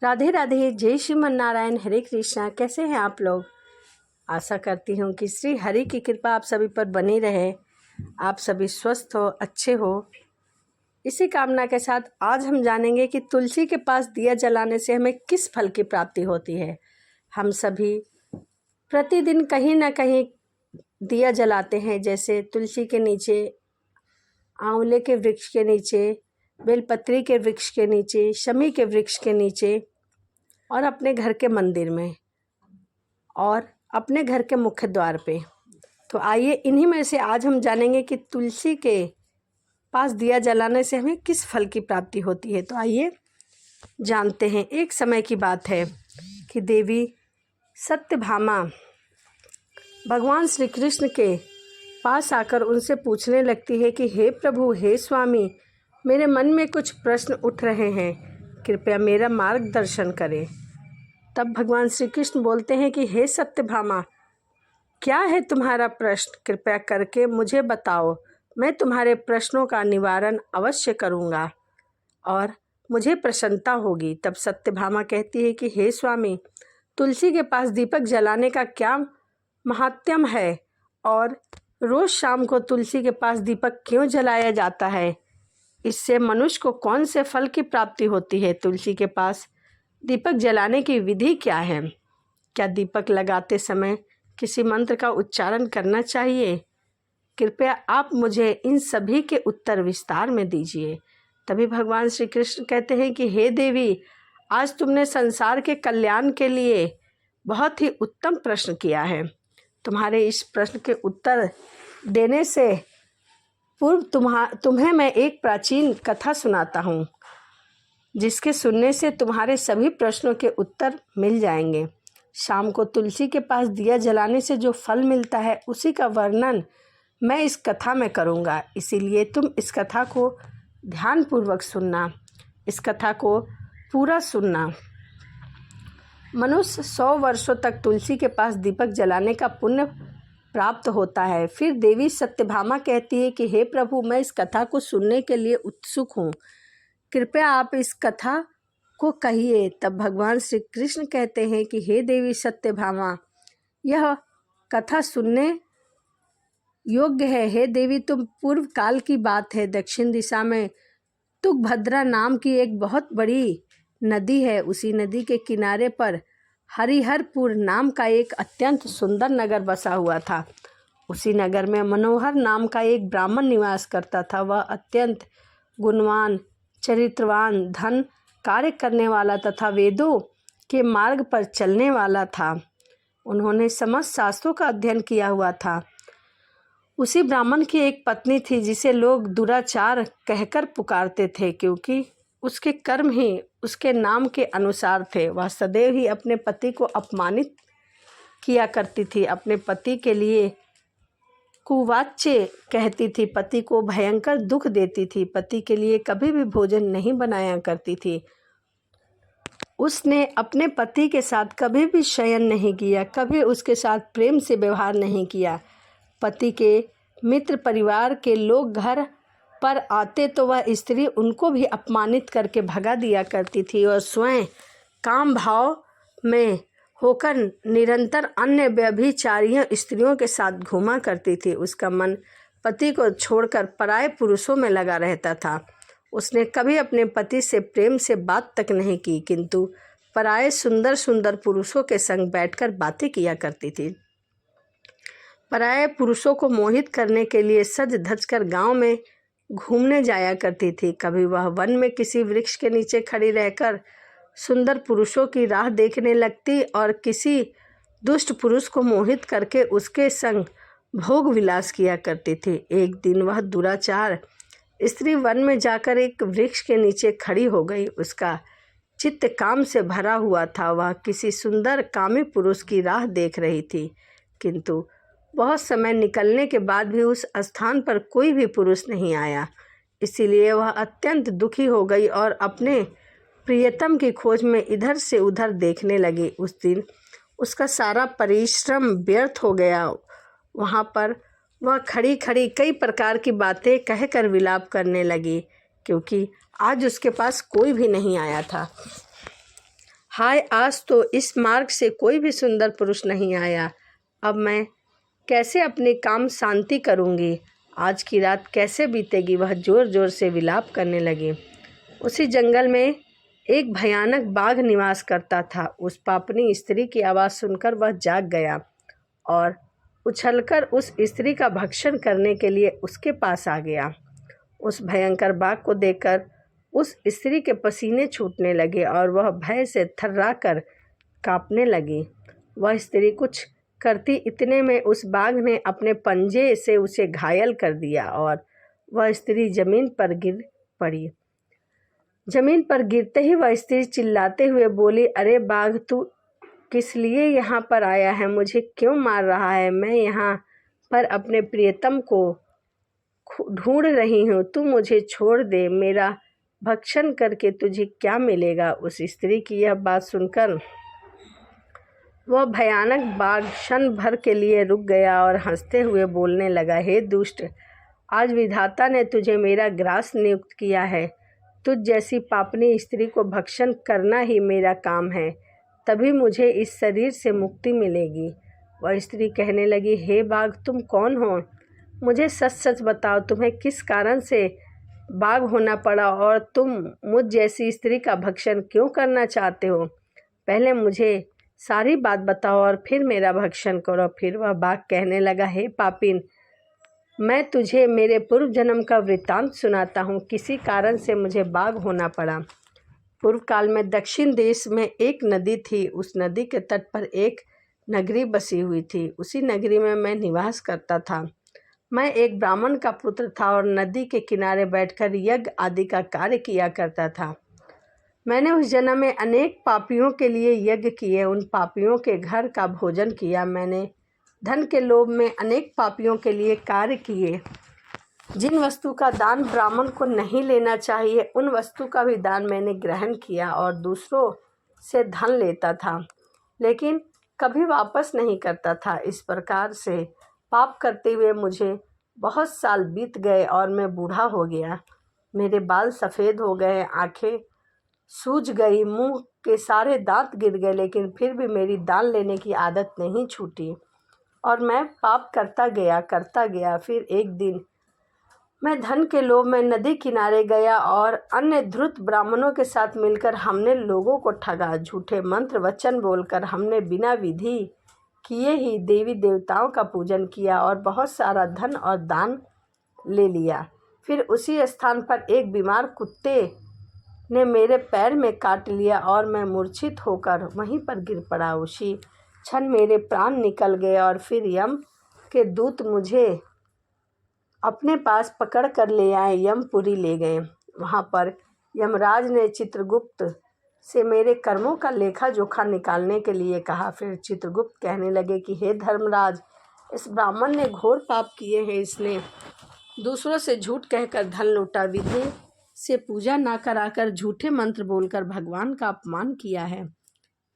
राधे राधे, जय श्रीमन नारायण, हरे कृष्णा। कैसे हैं आप लोग? आशा करती हूँ कि श्री हरि की कृपा आप सभी पर बनी रहे, आप सभी स्वस्थ हो, अच्छे हो। इसी कामना के साथ आज हम जानेंगे कि तुलसी के पास दिया जलाने से हमें किस फल की प्राप्ति होती है। हम सभी प्रतिदिन कहीं ना कहीं दिया जलाते हैं, जैसे तुलसी के नीचे, आंवले के वृक्ष के नीचे, बेलपत्री के वृक्ष के नीचे, शमी के वृक्ष के नीचे, और अपने घर के मंदिर में, और अपने घर के मुख्य द्वार पे। तो आइए इन्हीं में से आज हम जानेंगे कि तुलसी के पास दिया जलाने से हमें किस फल की प्राप्ति होती है। तो आइए जानते हैं। एक समय की बात है कि देवी सत्यभामा भगवान श्री कृष्ण के पास आकर उनसे पूछने लगती है कि हे प्रभु, हे स्वामी, मेरे मन में कुछ प्रश्न उठ रहे हैं, कृपया मेरा मार्गदर्शन करें। तब भगवान श्री कृष्ण बोलते हैं कि हे सत्यभामा, क्या है तुम्हारा प्रश्न? कृपया करके मुझे बताओ, मैं तुम्हारे प्रश्नों का निवारण अवश्य करूँगा और मुझे प्रसन्नता होगी। तब सत्यभामा कहती है कि हे स्वामी, तुलसी के पास दीपक जलाने का क्या महात्म्य है और रोज़ शाम को तुलसी के पास दीपक क्यों जलाया जाता है? इससे मनुष्य को कौन से फल की प्राप्ति होती है? तुलसी के पास दीपक जलाने की विधि क्या है? क्या दीपक लगाते समय किसी मंत्र का उच्चारण करना चाहिए? कृपया आप मुझे इन सभी के उत्तर विस्तार में दीजिए। तभी भगवान श्री कृष्ण कहते हैं कि हे देवी, आज तुमने संसार के कल्याण के लिए बहुत ही उत्तम प्रश्न किया है। तुम्हारे इस प्रश्न के उत्तर देने से पूर्व तुम्हें मैं एक प्राचीन कथा सुनाता हूँ, जिसके सुनने से तुम्हारे सभी प्रश्नों के उत्तर मिल जाएंगे। शाम को तुलसी के पास दिया जलाने से जो फल मिलता है, उसी का वर्णन मैं इस कथा में करूँगा। इसीलिए तुम इस कथा को ध्यानपूर्वक सुनना, इस कथा को पूरा सुनना। मनुष्य 100 वर्षों तक तुलसी के पास दीपक जलाने का पुण्य प्राप्त होता है। फिर देवी सत्यभामा कहती है कि हे प्रभु, मैं इस कथा को सुनने के लिए उत्सुक हूँ, कृपया आप इस कथा को कहिए। तब भगवान श्री कृष्ण कहते हैं कि हे देवी सत्यभामा, यह कथा सुनने योग्य है। हे देवी, तुम पूर्व काल की बात है, दक्षिण दिशा में तुंगभद्रा नाम की एक बहुत बड़ी नदी है। उसी नदी के किनारे पर हरिहरपुर नाम का एक अत्यंत सुंदर नगर बसा हुआ था। उसी नगर में मनोहर नाम का एक ब्राह्मण निवास करता था। वह अत्यंत गुणवान, चरित्रवान, धन कार्य करने वाला तथा वेदों के मार्ग पर चलने वाला था। उन्होंने समस्त शास्त्रों का अध्ययन किया हुआ था। उसी ब्राह्मण की एक पत्नी थी, जिसे लोग दुराचार कहकर पुकारते थे, क्योंकि उसके कर्म ही उसके नाम के अनुसार थे। वह सदैव ही अपने पति को अपमानित किया करती थी, अपने पति के लिए कुवाच्य कहती थी, पति को भयंकर दुख देती थी, पति के लिए कभी भी भोजन नहीं बनाया करती थी। उसने अपने पति के साथ कभी भी शयन नहीं किया, कभी उसके साथ प्रेम से व्यवहार नहीं किया। पति के मित्र परिवार के लोग घर पर आते तो वह स्त्री उनको भी अपमानित करके भगा दिया करती थी और स्वयं काम भाव में होकर निरंतर अन्य व्यभिचारियों स्त्रियों के साथ घूमा करती थी। उसका मन पति को छोड़कर पराये पुरुषों में लगा रहता था। उसने कभी अपने पति से प्रेम से बात तक नहीं की, किंतु पराये सुंदर सुंदर पुरुषों के संग बैठकर बातें किया करती थी। पराये पुरुषों को मोहित करने के लिए सज धज कर गाँव में घूमने जाया करती थी। कभी वह वन में किसी वृक्ष के नीचे खड़ी रहकर सुंदर पुरुषों की राह देखने लगती और किसी दुष्ट पुरुष को मोहित करके उसके संग भोग विलास किया करती थी। एक दिन वह दुराचार स्त्री वन में जाकर एक वृक्ष के नीचे खड़ी हो गई। उसका चित्त काम से भरा हुआ था। वह किसी सुंदर कामी पुरुष की राह देख रही थी, किंतु बहुत समय निकलने के बाद भी उस स्थान पर कोई भी पुरुष नहीं आया। इसीलिए वह अत्यंत दुखी हो गई और अपने प्रियतम की खोज में इधर से उधर देखने लगी। उस दिन उसका सारा परिश्रम व्यर्थ हो गया। वहाँ पर वह खड़ी खड़ी कई प्रकार की बातें कहकर विलाप करने लगी, क्योंकि आज उसके पास कोई भी नहीं आया था। हाय, आज तो इस मार्ग से कोई भी सुंदर पुरुष नहीं आया। अब मैं कैसे अपने काम शांति करूँगी? आज की रात कैसे बीतेगी? वह ज़ोर ज़ोर से विलाप करने लगी। उसी जंगल में एक भयानक बाघ निवास करता था। उस पापनी स्त्री की आवाज़ सुनकर वह जाग गया और उछलकर उस स्त्री का भक्षण करने के लिए उसके पास आ गया। उस भयंकर बाघ को देखकर उस स्त्री के पसीने छूटने लगे और वह भय से थर्राकर कांपने लगी। वह स्त्री कुछ करती इतने में उस बाघ ने अपने पंजे से उसे घायल कर दिया और वह स्त्री जमीन पर गिर पड़ी। जमीन पर गिरते ही वह स्त्री चिल्लाते हुए बोली, अरे बाघ, तू किस लिए यहाँ पर आया है? मुझे क्यों मार रहा है? मैं यहाँ पर अपने प्रियतम को ढूंढ रही हूँ। तू मुझे छोड़ दे। मेरा भक्षण करके तुझे क्या मिलेगा? उस स्त्री की यह बात सुनकर वह भयानक बाघ क्षण भर के लिए रुक गया और हंसते हुए बोलने लगा, हे दुष्ट, आज विधाता ने तुझे मेरा ग्रास नियुक्त किया है। तुझ जैसी पापनी स्त्री को भक्षण करना ही मेरा काम है, तभी मुझे इस शरीर से मुक्ति मिलेगी। वह स्त्री कहने लगी, हे बाघ, तुम कौन हो? मुझे सच सच बताओ, तुम्हें किस कारण से बाघ होना पड़ा और तुम मुझ जैसी स्त्री का भक्षण क्यों करना चाहते हो? पहले मुझे सारी बात बताओ और फिर मेरा भक्षण करो। फिर वह बाघ कहने लगा, हे पापिन, मैं तुझे मेरे पूर्व जन्म का वृत्तांत सुनाता हूँ। किसी कारण से मुझे बाघ होना पड़ा। पूर्व काल में दक्षिण देश में एक नदी थी। उस नदी के तट पर एक नगरी बसी हुई थी। उसी नगरी में मैं निवास करता था। मैं एक ब्राह्मण का पुत्र था और नदी के किनारे बैठकर यज्ञ आदि का कार्य किया करता था। मैंने उस जन्म में अनेक पापियों के लिए यज्ञ किए, उन पापियों के घर का भोजन किया। मैंने धन के लोभ में अनेक पापियों के लिए कार्य किए। जिन वस्तु का दान ब्राह्मण को नहीं लेना चाहिए, उन वस्तु का भी दान मैंने ग्रहण किया और दूसरों से धन लेता था, लेकिन कभी वापस नहीं करता था। इस प्रकार से पाप करते हुए मुझे बहुत साल बीत गए और मैं बूढ़ा हो गया। मेरे बाल सफ़ेद हो गए, आंखें सूज गई, मुंह के सारे दांत गिर गए, लेकिन फिर भी मेरी दान लेने की आदत नहीं छूटी और मैं पाप करता गया। फिर एक दिन मैं धन के लोभ में नदी किनारे गया और अन्य धूर्त ब्राह्मणों के साथ मिलकर हमने लोगों को ठगा। झूठे मंत्र वचन बोलकर हमने बिना विधि किए ही देवी देवताओं का पूजन किया और बहुत सारा धन और दान ले लिया। फिर उसी स्थान पर एक बीमार कुत्ते ने मेरे पैर में काट लिया और मैं मूर्छित होकर वहीं पर गिर पड़ा। उसी क्षण मेरे प्राण निकल गए और फिर यम के दूत मुझे अपने पास पकड़ कर ले आए, यमपुरी ले गए। वहाँ पर यमराज ने चित्रगुप्त से मेरे कर्मों का लेखा जोखा निकालने के लिए कहा। फिर चित्रगुप्त कहने लगे कि हे धर्मराज, इस ब्राह्मण ने घोर पाप किए हैं। इसने दूसरों से झूठ कहकर धन लूटा, विधि से पूजा ना कराकर झूठे मंत्र बोलकर भगवान का अपमान किया है।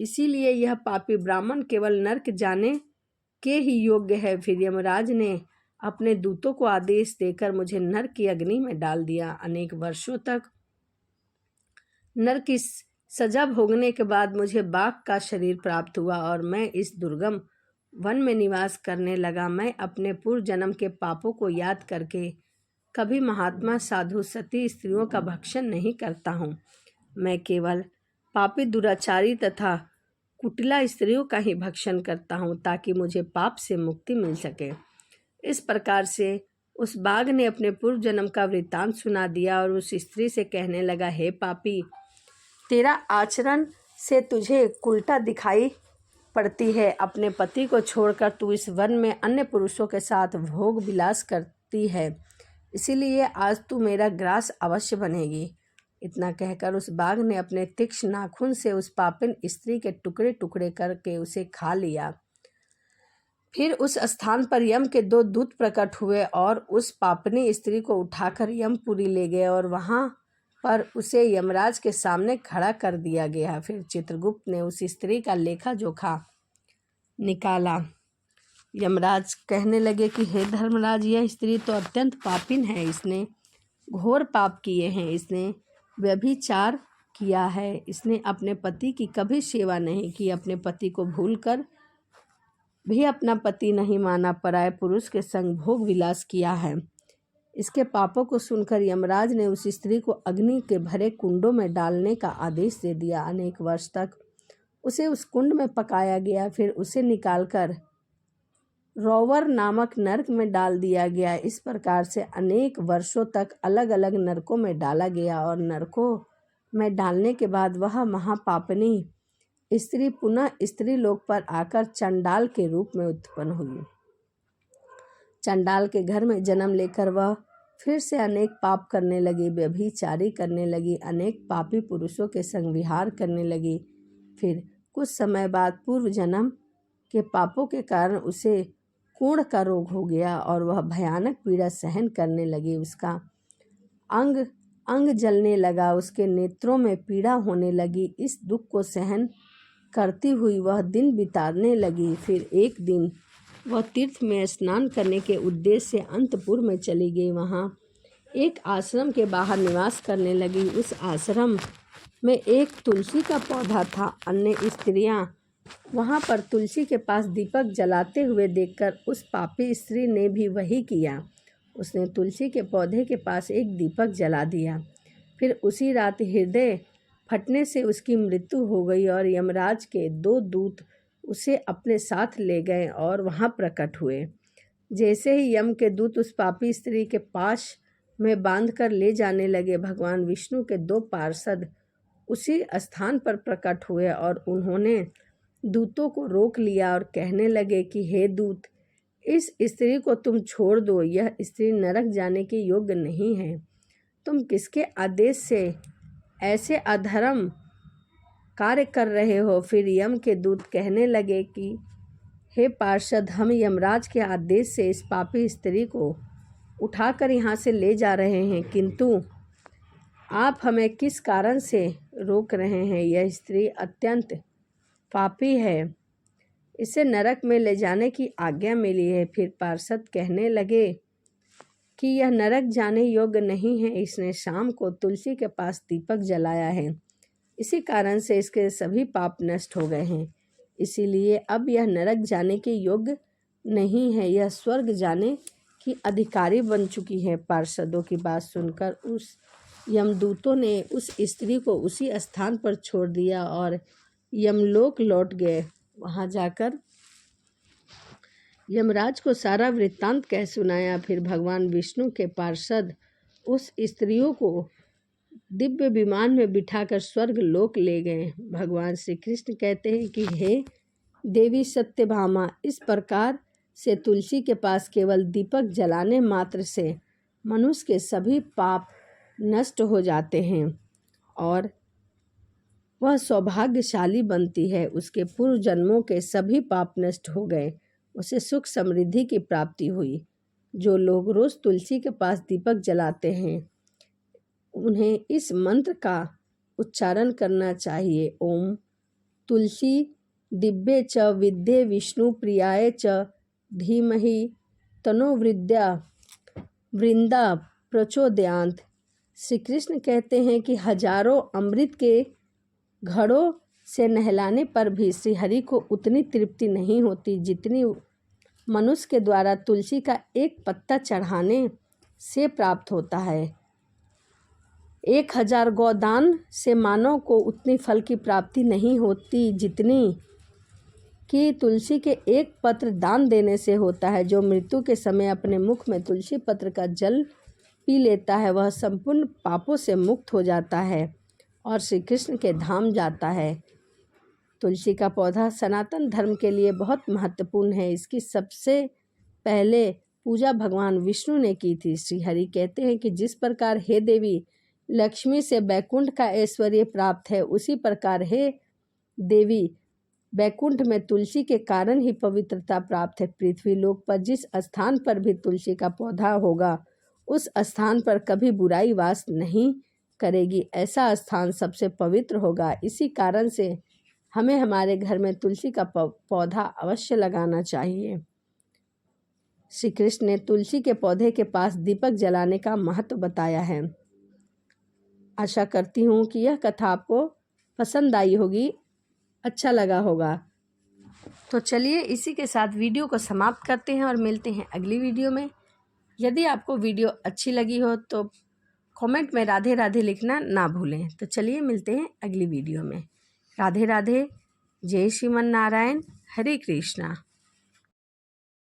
इसीलिए यह पापी ब्राह्मण केवल नरक जाने के ही योग्य है। फिर यमराज ने अपने दूतों को आदेश देकर मुझे नरक की अग्नि में डाल दिया। अनेक वर्षों तक नरक की सजा भोगने के बाद मुझे बाघ का शरीर प्राप्त हुआ और मैं इस दुर्गम वन में निवास करने लगा। मैं अपने पूर्व जन्म के पापों को याद करके कभी महात्मा, साधु, सती स्त्रियों का भक्षण नहीं करता हूँ। मैं केवल पापी, दुराचारी तथा कुटिला स्त्रियों का ही भक्षण करता हूँ ताकि मुझे पाप से मुक्ति मिल सके। इस प्रकार से उस बाघ ने अपने पूर्व जन्म का वृत्तांत सुना दिया और उस स्त्री से कहने लगा, हे पापी, तेरा आचरण से तुझे उल्टा दिखाई पड़ती है। अपने पति को छोड़कर तू इस वन में अन्य पुरुषों के साथ भोग विलास करती है, इसीलिए आज तू मेरा ग्रास अवश्य बनेगी। इतना कहकर उस बाघ ने अपने तीक्ष्ण नाखून से उस पापिन स्त्री के टुकड़े टुकड़े करके उसे खा लिया। फिर उस स्थान पर यम के 2 दूत प्रकट हुए और उस पापनी स्त्री को उठाकर यमपुरी ले गए और वहां पर उसे यमराज के सामने खड़ा कर दिया गया। फिर चित्रगुप्त ने उस स्त्री का लेखा जोखा निकाला। यमराज कहने लगे कि हे धर्मराज, यह स्त्री तो अत्यंत पापिन है। इसने घोर पाप किए हैं। इसने व्यभिचार किया है। इसने अपने पति की कभी सेवा नहीं की, अपने पति को भूलकर भी अपना पति नहीं माना, पराये पुरुष के संग भोग विलास किया है। इसके पापों को सुनकर यमराज ने उस स्त्री को अग्नि के भरे कुंडों में डालने का आदेश दे दिया। अनेक वर्ष तक उसे उस कुंड में पकाया गया, फिर उसे निकालकर रोवर नामक नरक में डाल दिया गया। इस प्रकार से अनेक वर्षों तक अलग अलग नरकों में डाला गया और नरकों में डालने के बाद वह महापापनी स्त्री पुनः स्त्री लोक पर आकर चंडाल के रूप में उत्पन्न हुई। चंडाल के घर में जन्म लेकर वह फिर से अनेक पाप करने लगी, व्यभिचारी करने लगी, अनेक पापी पुरुषों के संग विहार करने लगी। फिर कुछ समय बाद पूर्व जन्म के पापों के कारण उसे कूढ़ का रोग हो गया और वह भयानक पीड़ा सहन करने लगी। उसका अंग अंग जलने लगा, उसके नेत्रों में पीड़ा होने लगी। इस दुख को सहन करती हुई वह दिन बिताने लगी। फिर एक दिन वह तीर्थ में स्नान करने के उद्देश्य से अंतपुर में चली गई। वहाँ एक आश्रम के बाहर निवास करने लगी। उस आश्रम में एक तुलसी का पौधा था। अन्य स्त्रियां वहाँ पर तुलसी के पास दीपक जलाते हुए देखकर उस पापी स्त्री ने भी वही किया। उसने तुलसी के पौधे के पास एक दीपक जला दिया। फिर उसी रात हृदय फटने से उसकी मृत्यु हो गई और यमराज के 2 दूत उसे अपने साथ ले गए और वहाँ प्रकट हुए। जैसे ही यम के दूत उस पापी स्त्री के पास में बांधकर ले जाने लगे, भगवान विष्णु के 2 पार्षद उसी स्थान पर प्रकट हुए और उन्होंने दूतों को रोक लिया और कहने लगे कि हे दूत, इस स्त्री को तुम छोड़ दो, यह स्त्री नरक जाने के योग्य नहीं है। तुम किसके आदेश से ऐसे अधर्म कार्य कर रहे हो? फिर यम के दूत कहने लगे कि हे पार्षद, हम यमराज के आदेश से इस पापी स्त्री को उठाकर यहाँ से ले जा रहे हैं, किंतु आप हमें किस कारण से रोक रहे हैं? यह स्त्री अत्यंत पापी है, इसे नरक में ले जाने की आज्ञा मिली है। फिर पार्षद कहने लगे कि यह नरक जाने योग्य नहीं है, इसने शाम को तुलसी के पास दीपक जलाया है, इसी कारण से इसके सभी पाप नष्ट हो गए हैं, इसीलिए अब यह नरक जाने के योग्य नहीं है, यह स्वर्ग जाने की अधिकारी बन चुकी है। पार्षदों की बात सुनकर उस यमदूतों ने उस स्त्री को उसी स्थान पर छोड़ दिया और यमलोक लौट गए। वहां जाकर यमराज को सारा वृत्तांत कह सुनाया। फिर भगवान विष्णु के पार्षद उस स्त्रियों को दिव्य विमान में बिठाकर स्वर्ग लोक ले गए। भगवान श्री कृष्ण कहते हैं कि हे देवी सत्यभामा, इस प्रकार से तुलसी के पास केवल दीपक जलाने मात्र से मनुष्य के सभी पाप नष्ट हो जाते हैं और वह सौभाग्यशाली बनती है। उसके पूर्व जन्मों के सभी पाप नष्ट हो गए, उसे सुख समृद्धि की प्राप्ति हुई। जो लोग रोज तुलसी के पास दीपक जलाते हैं उन्हें इस मंत्र का उच्चारण करना चाहिए। ओम तुलसी दिव्ये च विद्ये विष्णु प्रियाय च धीमहि तनो वृंदा प्रचोदयांत। श्री कृष्ण कहते हैं कि हजारों अमृत के घड़ों से नहलाने पर भी श्री हरि को उतनी तृप्ति नहीं होती जितनी मनुष्य के द्वारा तुलसी का एक पत्ता चढ़ाने से प्राप्त होता है। 1000 गोदान से मानव को उतनी फल की प्राप्ति नहीं होती जितनी कि तुलसी के एक पत्र दान देने से होता है। जो मृत्यु के समय अपने मुख में तुलसी पत्र का जल पी लेता है वह संपूर्ण पापों से मुक्त हो जाता है और श्री कृष्ण के धाम जाता है। तुलसी का पौधा सनातन धर्म के लिए बहुत महत्वपूर्ण है। इसकी सबसे पहले पूजा भगवान विष्णु ने की थी। श्री हरि कहते हैं कि जिस प्रकार हे देवी लक्ष्मी से बैकुंठ का ऐश्वर्य प्राप्त है, उसी प्रकार हे देवी बैकुंठ में तुलसी के कारण ही पवित्रता प्राप्त है। पृथ्वी लोक पर जिस स्थान पर भी तुलसी का पौधा होगा उस स्थान पर कभी बुराई वास नहीं करेगी, ऐसा स्थान सबसे पवित्र होगा। इसी कारण से हमें हमारे घर में तुलसी का पौधा अवश्य लगाना चाहिए। श्री कृष्ण ने तुलसी के पौधे के पास दीपक जलाने का महत्व बताया है। आशा करती हूँ कि यह कथा आपको पसंद आई होगी, अच्छा लगा होगा। तो चलिए इसी के साथ वीडियो को समाप्त करते हैं और मिलते हैं अगली वीडियो में। यदि आपको वीडियो अच्छी लगी हो तो कमेंट में राधे राधे लिखना ना भूलें। तो चलिए मिलते हैं अगली वीडियो में। राधे राधे। जय श्रीमन नारायण। हरे कृष्णा।